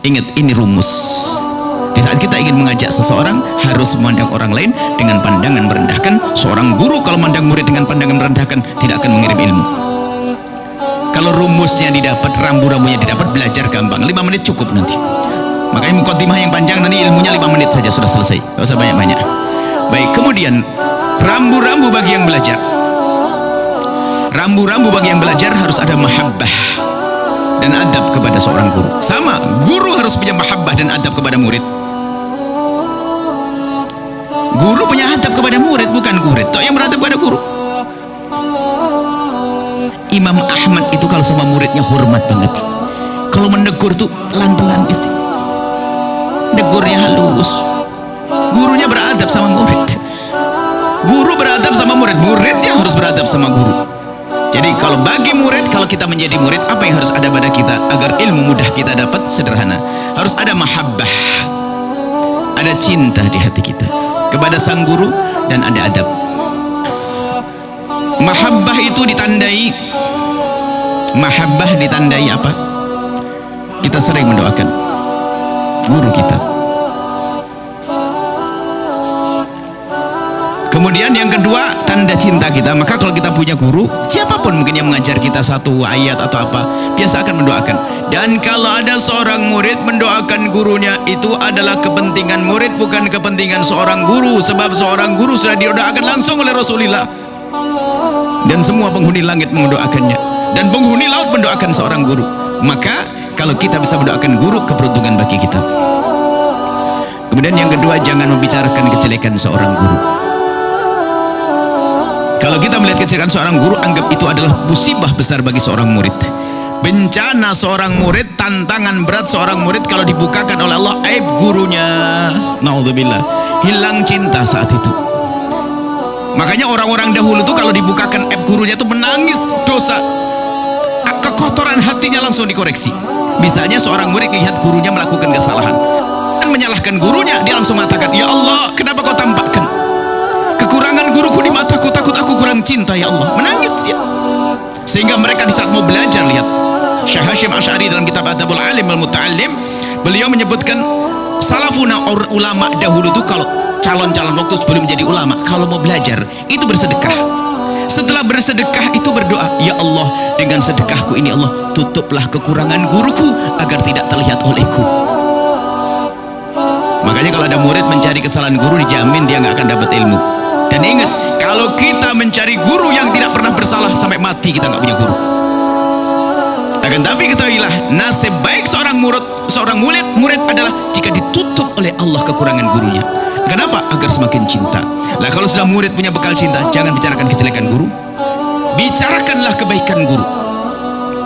Ingat, ini rumus. Di saat kita ingin mengajak seseorang, harus memandang orang lain dengan pandangan merendahkan. Seorang guru kalau memandang murid dengan pandangan merendahkan, tidak akan mengirim ilmu. Kalau rumusnya didapat, rambu-rambunya didapat, belajar gampang. 5 menit cukup nanti. Makanya mukadimah yang panjang, nanti ilmunya 5 menit saja sudah selesai, gak usah banyak-banyak. Baik, kemudian rambu-rambu bagi yang belajar. Rambu-rambu bagi yang belajar harus ada mahabbah dan adab kepada seorang guru. Sama, guru harus punya mahabbah dan adab kepada murid. Guru punya adab kepada murid, bukan murid toh yang beradab kepada guru. Imam Ahmad itu kalau sama muridnya hormat banget. Kalau menegur tuh pelan-pelan istri. Negurnya halus. Gurunya beradab sama murid. Guru beradab sama murid, muridnya harus beradab sama guru. Jadi kalau bagi murid, kalau kita menjadi murid, apa yang harus ada pada kita agar ilmu mudah kita dapat? Sederhana, harus ada mahabbah, ada cinta di hati kita kepada sang guru, dan ada adab. Mahabbah itu ditandai, mahabbah ditandai apa? Kita sering mendoakan guru kita. Kemudian yang kedua, tanda cinta kita. Maka kalau kita punya guru, siapapun mungkin yang mengajar kita satu ayat atau apa, biasa akan mendoakan. Dan kalau ada seorang murid mendoakan gurunya, itu adalah kepentingan murid, bukan kepentingan seorang guru. Sebab seorang guru sudah didoakan langsung oleh Rasulullah, dan semua penghuni langit mendoakannya, dan penghuni laut mendoakan seorang guru. Maka kalau kita bisa mendoakan guru, keberuntungan bagi kita. Kemudian yang kedua, jangan membicarakan kejelekan seorang guru. Kalau kita melihat kejelekan seorang guru, anggap itu adalah musibah besar bagi seorang murid. Bencana seorang murid, tantangan berat seorang murid kalau dibukakan oleh Allah aib gurunya. Naudzubillah, hilang cinta saat itu. Makanya orang-orang dahulu tuh kalau dibukakan aib gurunya tuh menangis dosa, kekotoran hatinya langsung dikoreksi. Misalnya seorang murid lihat gurunya melakukan kesalahan dan menyalahkan gurunya, dia langsung mengatakan, ya Allah, kenapa kau tampakkan kekurangan guruku di mataku, takut aku kurang cinta ya Allah. Menangis dia. Sehingga mereka di saat mau belajar, lihat Syekh Hashim Asy'ari dalam kitab Adabul Alim wal Muta'allim, beliau menyebutkan salafuna, ulama dahulu tuh kalau calon-calon waktu sebelum menjadi ulama, kalau mau belajar itu bersedekah. Setelah bersedekah itu berdoa, ya Allah, dengan sedekahku ini Allah, tutuplah kekurangan guruku agar tidak terlihat olehku. Makanya kalau ada murid mencari kesalahan guru, dijamin dia nggak akan dapat ilmu. Dan ingat, kalau kita mencari guru yang tidak pernah bersalah, sampai mati kita nggak punya guru. Akan tapi ketahuilah, nasib baik seorang murid adalah jika ditutup oleh Allah kekurangan gurunya. Kenapa? Agar semakin cinta. Lah kalau sudah murid punya bekal cinta, jangan bicarakan kejelekan guru, bicarakanlah kebaikan guru.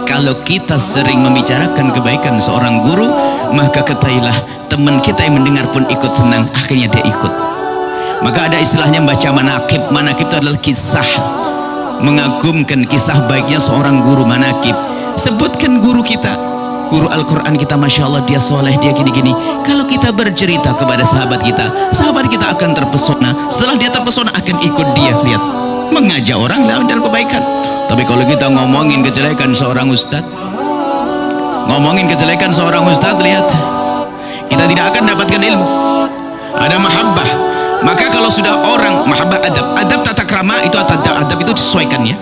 Kalau kita sering membicarakan kebaikan seorang guru, maka ketahuilah teman kita yang mendengar pun ikut senang, akhirnya dia ikut. Maka ada istilahnya membaca manakib. Manakib itu adalah kisah mengagumkan, kisah baiknya seorang guru. Manakib, sebutkan guru kita, guru Al-Quran kita, Masya Allah dia soleh, dia gini-gini. Kalau kita bercerita kepada sahabat kita akan terpesona. Setelah dia terpesona akan ikut dia. Lihat, mengajak orang dalam kebaikan. Tapi kalau kita ngomongin kejelekan seorang ustadz, lihat, kita tidak akan dapatkan ilmu. Ada mahabbah. Maka kalau sudah orang mahabbah, adab tata krama itu, adab itu disesuaikan ya.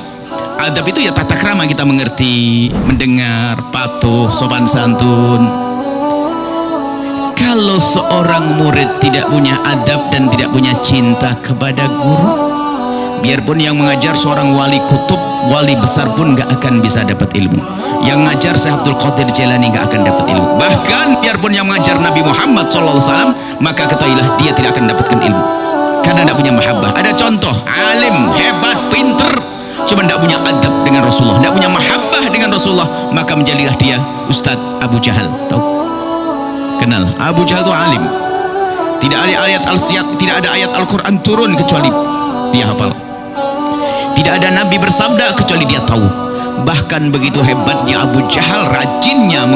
Adab itu ya tata krama, kita mengerti, mendengar, patuh, sopan santun. Kalau seorang murid tidak punya adab dan tidak punya cinta kepada guru, biarpun yang mengajar seorang wali kutub, wali besar pun gak akan bisa dapat ilmu. Yang ngajar Syekh Abdul Qadir Jailani gak akan dapat ilmu. Bahkan biarpun yang mengajar Nabi Muhammad SAW, maka ketahuilah dia tidak akan dapatkan ilmu, karena tidak punya mahabbah. Ada contoh alim hebat, pinter, cuma tidak punya adab dengan Rasulullah, tidak punya mahabbah dengan Rasulullah, maka menjadilah dia Ustadz Abu Jahal. Tahu? Kenal? Abu Jahal itu alim, tidak ada ayat tidak ada ayat Al-Quran turun kecuali dia hafal. Tidak ada Nabi bersabda kecuali dia tahu. Bahkan begitu hebatnya Abu Jahal, rajinnya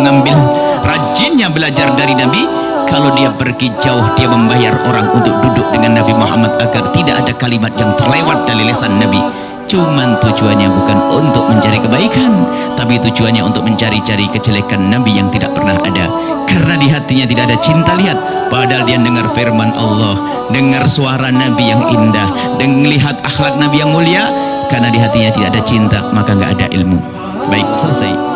belajar dari Nabi. Kalau dia pergi jauh, dia membayar orang untuk duduk dengan Nabi Muhammad agar tidak ada kalimat yang terlewat dari lisan Nabi. Cuman tujuannya bukan untuk mencari kebaikan, tapi tujuannya untuk mencari-cari kejelekan Nabi yang tidak pernah ada, karena di hatinya tidak ada cinta. Lihat, padahal dia dengar firman Allah, dengar suara Nabi yang indah, dan melihat akhlak Nabi yang mulia, karena di hatinya tidak ada cinta, maka nggak ada ilmu. Baik, selesai.